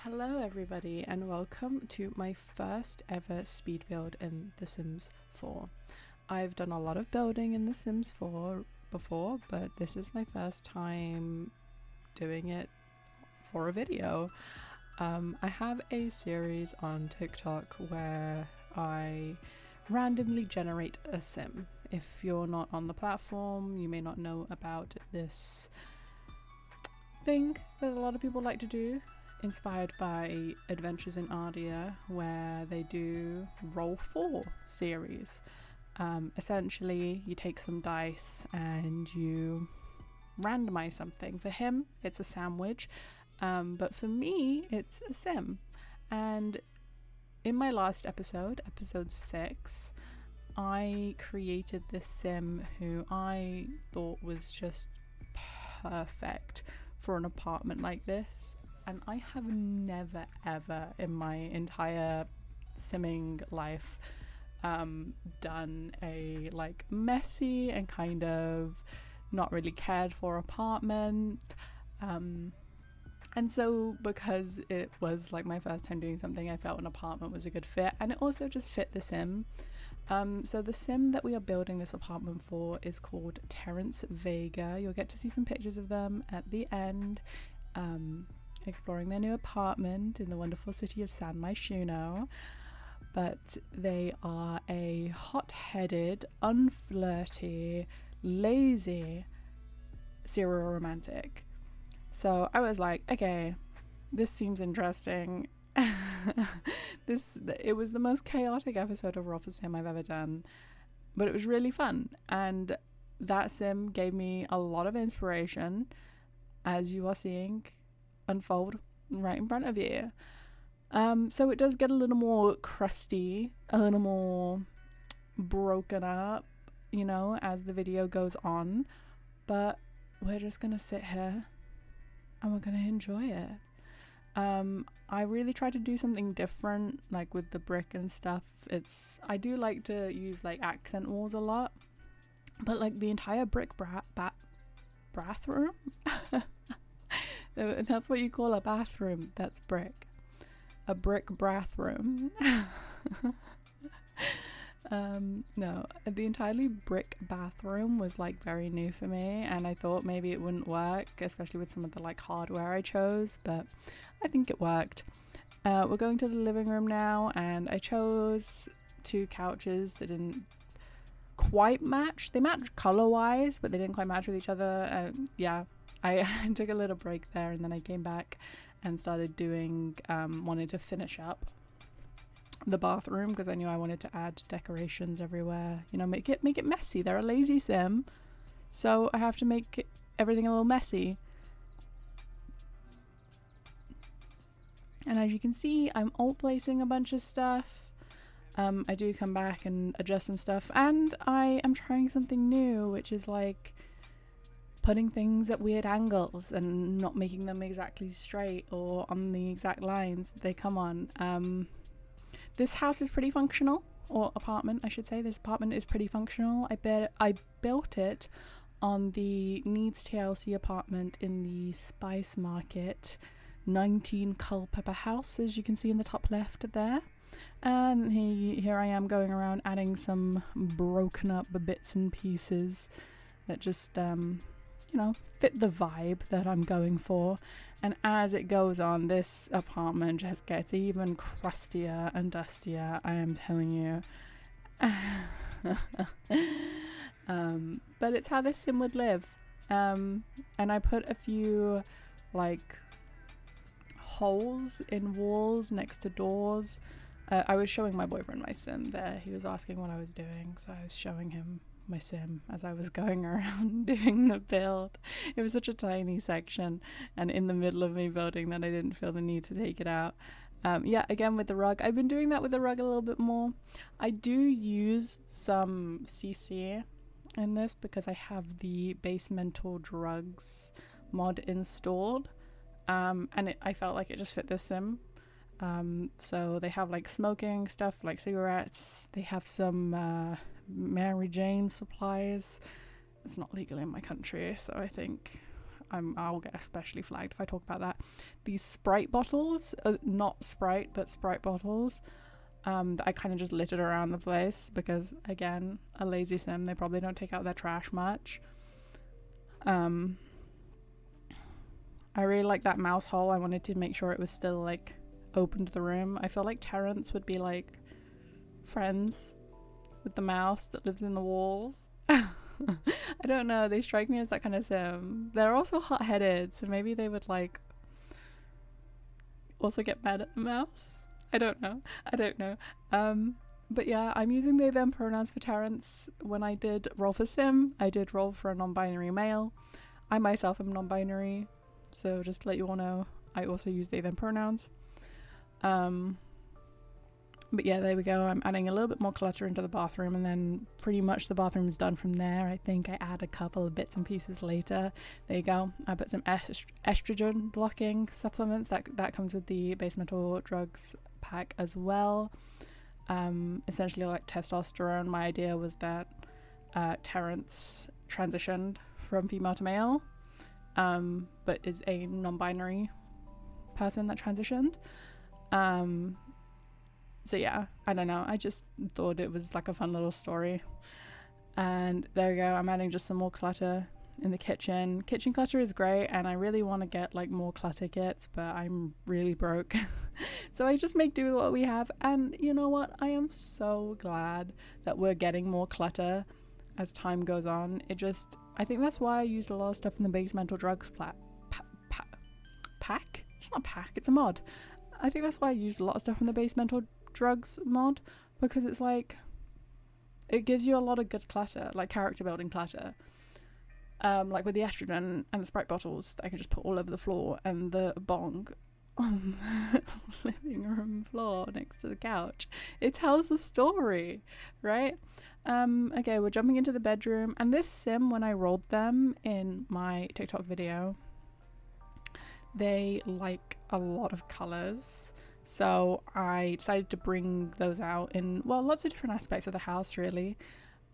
Hello everybody and welcome to my first ever speed build in The Sims 4. I've done a lot of building in The Sims 4 before, but this is my first time doing it for a video. I have a series on TikTok where I randomly generate a sim. If you're not on the platform, you may not know about this thing that a lot of people like to do, inspired by Adventures in Ardia, where they do Roll 4 series. Essentially, you take some dice and you randomize something. For him, it's a sandwich, but for me, it's a sim. And in my last episode, episode 6, I created this sim who I thought was just perfect for an apartment like this. And I have never ever in my entire simming life done a like messy and kind of not really cared for apartment. And so because it was like my first time doing something, I felt an apartment was a good fit, and it also just fit the sim. So the sim that we are building this apartment for is called Terrence Vega. You'll get to see some pictures of them at the end. Exploring their new apartment in the wonderful city of San Myshuno. But they are a hot-headed, unflirty, lazy serial romantic. So I was like, okay, this seems interesting. It was the most chaotic episode of Roll for Sim I've ever done, but it was really fun. And that sim gave me a lot of inspiration, as you are seeing unfold right in front of you. So it does get a little more crusty, a little more broken up, you know, as the video goes on, but we're just gonna sit here and we're gonna enjoy it. I really try to do something different, like with the brick and stuff. I do like to use like accent walls a lot, but like the entire brick bathroom that's what you call a bathroom. That's brick. A brick bathroom. No, the entirely brick bathroom was like very new for me, and I thought maybe it wouldn't work, especially with some of the like hardware I chose, but I think it worked. We're going to the living room now, and I chose 2 couches that didn't quite match. They matched color wise, but they didn't quite match with each other. Yeah. I took a little break there, and then I came back and started doing, wanted to finish up the bathroom because I knew I wanted to add decorations everywhere, you know, make it messy. They're a lazy sim, so I have to make everything a little messy. And as you can see, I'm alt placing a bunch of stuff. I do come back and adjust some stuff, and I am trying something new, which is like putting things at weird angles and not making them exactly straight or on the exact lines that they come on. This house is pretty functional, or apartment I should say. This apartment is pretty functional. I built it on the Needs TLC apartment in the Spice Market 19 Culpeper house, as you can see in the top left there. And here I am going around adding some broken up bits and pieces that just you know, fit the vibe that I'm going for. And as it goes on, this apartment just gets even crustier and dustier, I am telling you. But it's how this sim would live. And I put a few like holes in walls next to doors. I was showing my boyfriend my sim there. He was asking what I was doing, so I was showing him my sim as I was going around doing the build. It was such a tiny section, and in the middle of me building that I didn't feel the need to take it out. Yeah, again with the rug, I've been doing that with the rug a little bit more. I do use some CC in this because I have the Basemental Drugs mod installed, and I felt like it just fit this sim. So they have like smoking stuff like cigarettes, they have some Mary Jane supplies. It's not legal in my country, so I think I'll get especially flagged if I talk about that. These Sprite bottles, not Sprite, but Sprite bottles, that I kind of just littered around the place because, again, a lazy sim, they probably don't take out their trash much. I really like that mouse hole. I wanted to make sure it was still like open to the room. I feel like Terrence would be like friends with the mouse that lives in the walls. I don't know, they strike me as that kind of sim. They're also hot-headed, so maybe they would like also get mad at the mouse. I don't know. But yeah, I'm using they them pronouns for Terrence. When I did roll for sim, I did roll for a non-binary male. I myself am non-binary, so just to let you all know, I also use they them pronouns. But yeah, there we go. I'm adding a little bit more clutter into the bathroom, and then pretty much the bathroom is done from there. I think I add a couple of bits and pieces later. There you go. I put some estrogen blocking supplements. That comes with the base metal drugs pack as well. Essentially like testosterone. My idea was that Terrence transitioned from female to male, but is a non-binary person that transitioned. So yeah, I don't know, I just thought it was like a fun little story. And there we go, I'm adding just some more clutter in the kitchen. Kitchen clutter is great, and I really want to get like more clutter kits, but I'm really broke. So I just make do with what we have, and you know what, I am so glad that we're getting more clutter as time goes on. I think that's why I used a lot of stuff in the base mental drugs pack? It's not a pack, it's a mod. I think that's why I used a lot of stuff in the base mental drugs mod, because it's like it gives you a lot of good clutter, like character building clutter, like with the estrogen and the Sprite bottles that I can just put all over the floor, and the bong on the living room floor next to the couch. It tells a story, right? Okay, we're jumping into the bedroom, and this sim, when I rolled them in my TikTok video, they like a lot of colors, so I decided to bring those out in, well, lots of different aspects of the house really,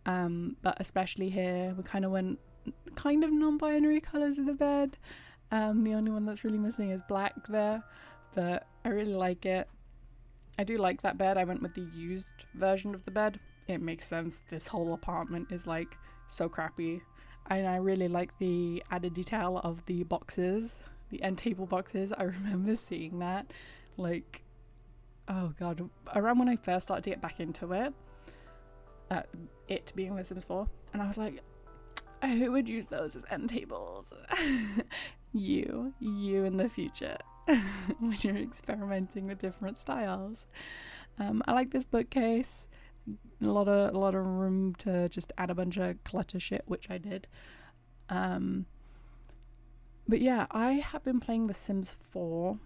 but especially here we kind of went kind of non-binary colors in the bed. The only one that's really missing is black there, but I really like it. I do like that bed. I went with the used version of the bed. It makes sense, this whole apartment is like so crappy, and I really like the added detail of the boxes, the end table boxes. I remember seeing that, like, oh god, around when I first started to get back into it, it being The Sims 4, and I was like, who would use those as end tables? you in the future when you're experimenting with different styles. I like this bookcase, a lot of room to just add a bunch of clutter shit, which I did. But yeah, I have been playing The Sims 4.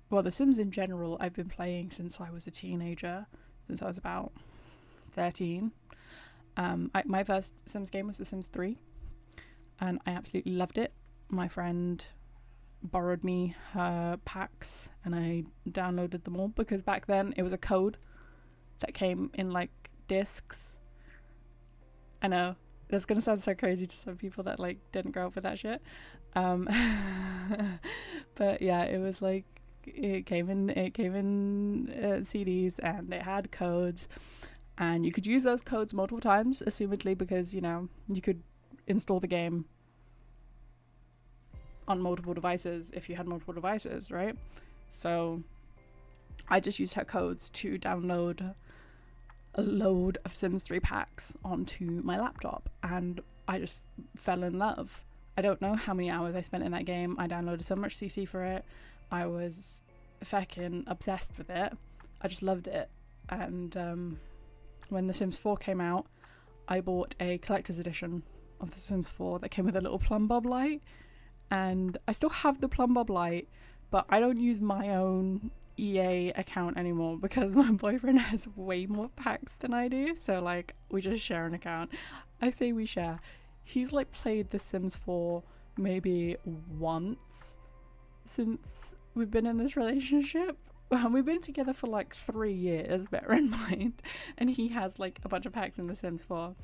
Well, The Sims in general, I've been playing since I was a teenager, since I was about 13. My first Sims game was The Sims 3, and I absolutely loved it. My friend borrowed me her packs, and I downloaded them all, because back then it was a code that came in like discs. I know, that's gonna sound so crazy to some people that like didn't grow up with that shit, but yeah, it was like it came in CDs, and it had codes, and you could use those codes multiple times, assumedly, because you know you could install the game on multiple devices if you had multiple devices, right? So I just used her codes to download a load of Sims 3 packs onto my laptop, and I just fell in love. I don't know how many hours I spent in that game. I downloaded so much CC for it. I was fucking obsessed with it. I just loved it. And when The Sims 4 came out, I bought a collector's edition of The Sims 4 that came with a little plumb bob light, and I still have the plumb bob light, but I don't use my own EA account anymore because my boyfriend has way more packs than I do, so like we just share an account. I say we share. He's like played The Sims 4 maybe once since we've been in this relationship. We've been together for like 3 years, bear in mind, and he has like a bunch of packs in The Sims 4.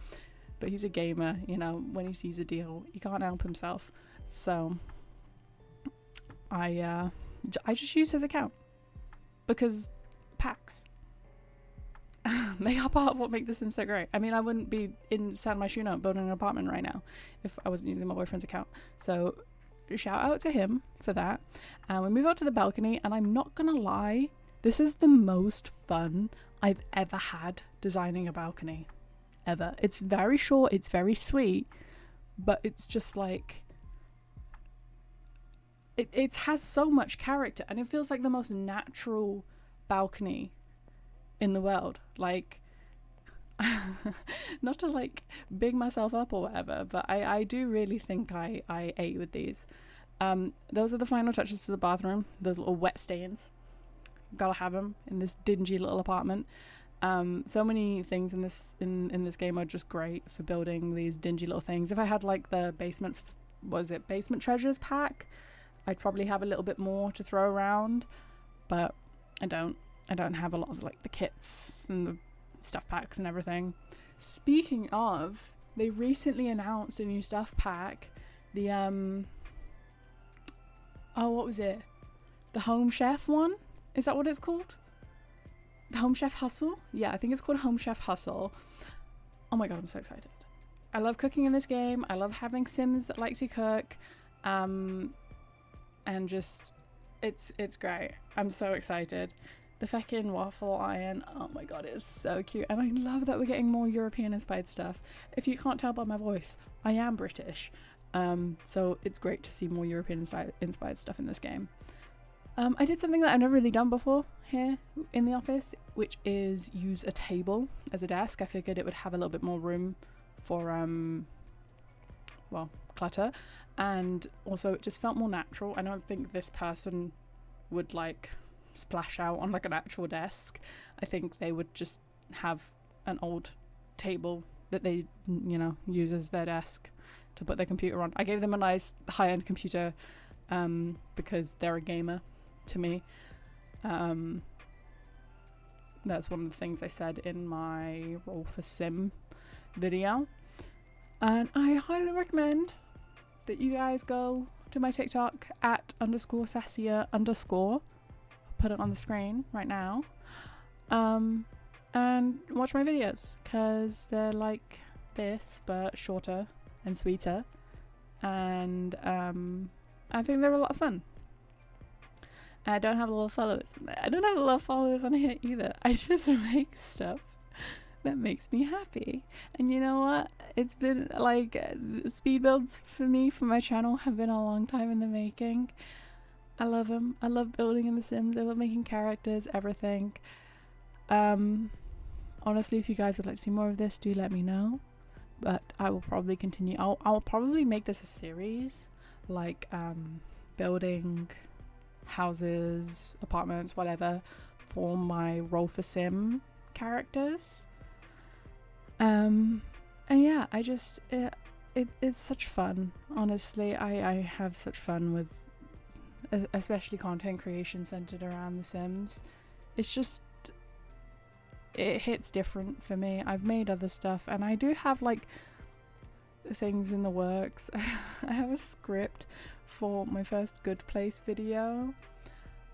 but he's a gamer, you know, when he sees a deal, he can't help himself. So I just use his account because packs. They are part of what make The Sims so great. I mean, I wouldn't be inside my shoe note building an apartment right now if I wasn't using my boyfriend's account. So shout out to him for that. And we move out to the balcony, and I'm not gonna lie, this is the most fun I've ever had designing a balcony. Ever. It's very short, it's very sweet, but it's just like it has so much character, and it feels like the most natural balcony in the world. Like, not to like big myself up or whatever, but I do really think I ate with these. Those are the final touches to the bathroom, those little wet stains. Gotta have them in this dingy little apartment. So many things in this game are just great for building these dingy little things. If I had like the basement treasures pack, I'd probably have a little bit more to throw around, but I don't have a lot of like the kits and the stuff packs and everything. Speaking of, they recently announced a new stuff pack, the what was it, the Home Chef one? Is that what it's called? The Home Chef Hustle? Yeah, I think it's called Home Chef Hustle. Oh my god, I'm so excited. I love cooking in this game. I love having Sims that like to cook. And just, it's great. I'm so excited. The feckin' waffle iron, oh my god, it's so cute. And I love that we're getting more European inspired stuff. If you can't tell by my voice, I am British. So it's great to see more European inspired stuff in this game. I did something that I've never really done before here in the office, which is use a table as a desk. I figured it would have a little bit more room for, clutter. And also it just felt more natural. I don't think this person would like splash out on like an actual desk. I think they would just have an old table that they, you know, use as their desk to put their computer on. I gave them a nice high-end computer because they're a gamer to me. That's one of the things I said in my Roll for Sim video, and I highly recommend that you guys go to my TikTok at _Sassia_. I'll put it on the screen right now, and watch my videos because they're like this but shorter and sweeter, and I think they're a lot of fun. I don't have a lot of followers. I don't have a lot of followers on here either. I just make stuff that makes me happy. And you know what? It's been like speed builds for me for my channel have been a long time in the making. I love them. I love building in The Sims. I love making characters, everything. Honestly, if you guys would like to see more of this, do let me know. But I will probably continue. I'll probably make this a series, like building houses, apartments, whatever, for my Roll for Sim characters. And yeah, I just it's such fun. Honestly, I have such fun with especially content creation centered around The Sims. It's just, it hits different for me. I've made other stuff and I do have like things in the works. I have a script for my first Good Place video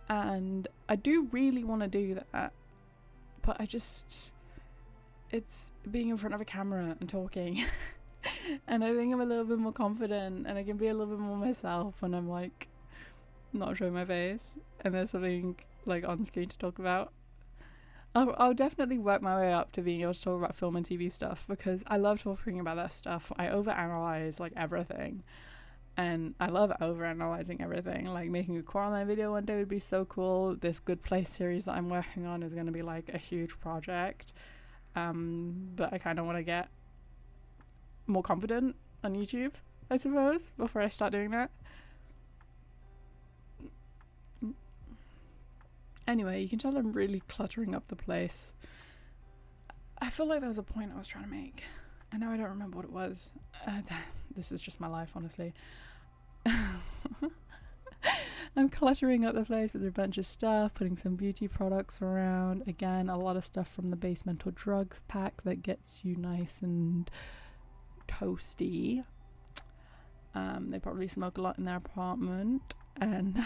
and I do really want to do that, but it's being in front of a camera and talking and I think I'm a little bit more confident and I can be a little bit more myself when I'm like not showing my face and there's something like on screen to talk about. I'll definitely work my way up to being able to talk about film and TV stuff because I love talking about that stuff. I overanalyze like everything and I love overanalyzing everything. Like making a Coraline video one day would be so cool. This Good Place series that I'm working on is going to be like a huge project, but I kind of want to get more confident on YouTube, I suppose, before I start doing that. Anyway, you can tell I'm really cluttering up the place. I feel like there was a point I was trying to make. I know I don't remember what it was. This is just my life, honestly. I'm cluttering up the place with a bunch of stuff, putting some beauty products around. Again, a lot of stuff from the Basemental Drugs pack that gets you nice and toasty. They probably smoke a lot in their apartment, and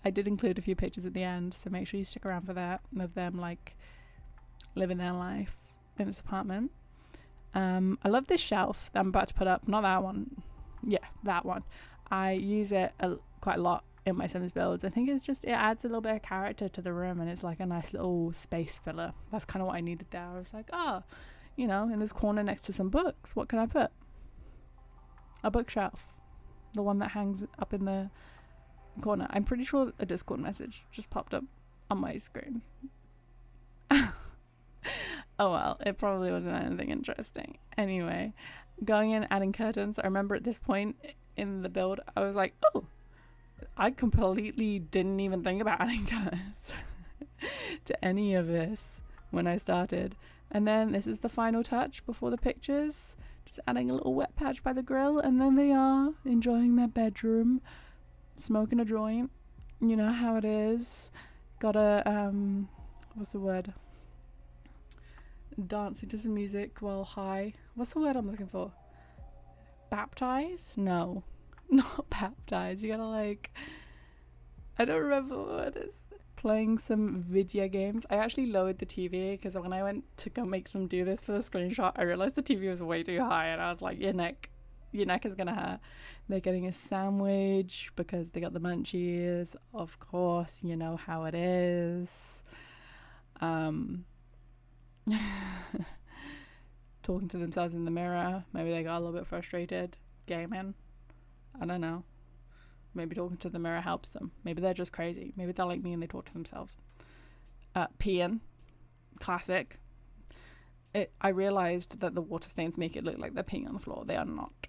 I did include a few pictures at the end, so make sure you stick around for that, of them like living their life in this apartment. I love this shelf that I'm about to put up. Not that one. Yeah, that one. I use it quite a lot in my Sims builds. I think it adds a little bit of character to the room, and it's like a nice little space filler. That's kind of what I needed there. I was like, in this corner next to some books, what can I put? A bookshelf. The one that hangs up in the corner. I'm pretty sure a Discord message just popped up on my screen. Oh well, it probably wasn't anything interesting. Anyway, going in, adding curtains. I remember at this point in the build, I was like, oh, I completely didn't even think about adding curtains to any of this when I started. And then this is the final touch before the pictures. Just adding a little wet patch by the grill, and then they are enjoying their bedroom, smoking a joint. You know how it is. Got a, what's the word? Dancing to some music while high. What's the word I'm looking for? Baptize? No, not baptize. You gotta I don't remember what it is. Playing some video games. I actually lowered the TV because when I went to go make them do this for the screenshot, I realized the TV was way too high, and I was like, your neck is gonna hurt. They're getting a sandwich because they got the munchies. Of course, you know how it is. Talking to themselves in the mirror. Maybe they got a little bit frustrated gaming. I don't know. Maybe talking to the mirror helps them. Maybe they're just crazy. Maybe they're like me and they talk to themselves. Peeing. Classic. I realized that the water stains make it look like they're peeing on the floor. They are not.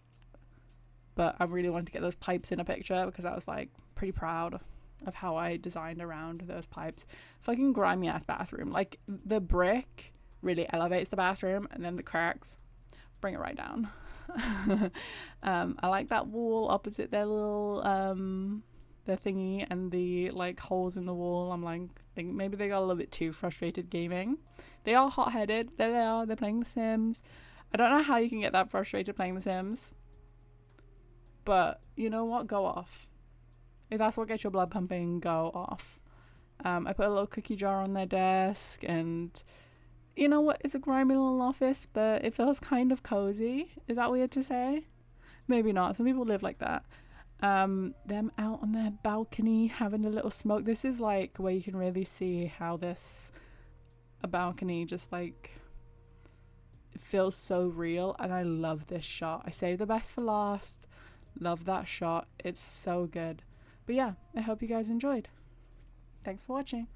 But I really wanted to get those pipes in a picture because I was pretty proud of how I designed around those pipes. Fucking grimy ass bathroom. Like, the brick really elevates the bathroom, and then the cracks bring it right down. I like that wall opposite their little their thingy, and the holes in the wall. I'm think maybe they got a little bit too frustrated gaming. They are hot-headed. There they are. They're playing The Sims. I don't know how you can get that frustrated playing The Sims, but you know what? Go off. If that's what gets your blood pumping, go off. I put a little cookie jar on their desk, and you know what? It's a grimy little office, but it feels kind of cozy. Is that weird to say? Maybe not. Some people live like that. Them out on their balcony having a little smoke. This is where you can really see how a balcony just it feels so real, and I love this shot. I saved the best for last. Love that shot. It's so good. But yeah, I hope you guys enjoyed. Thanks for watching.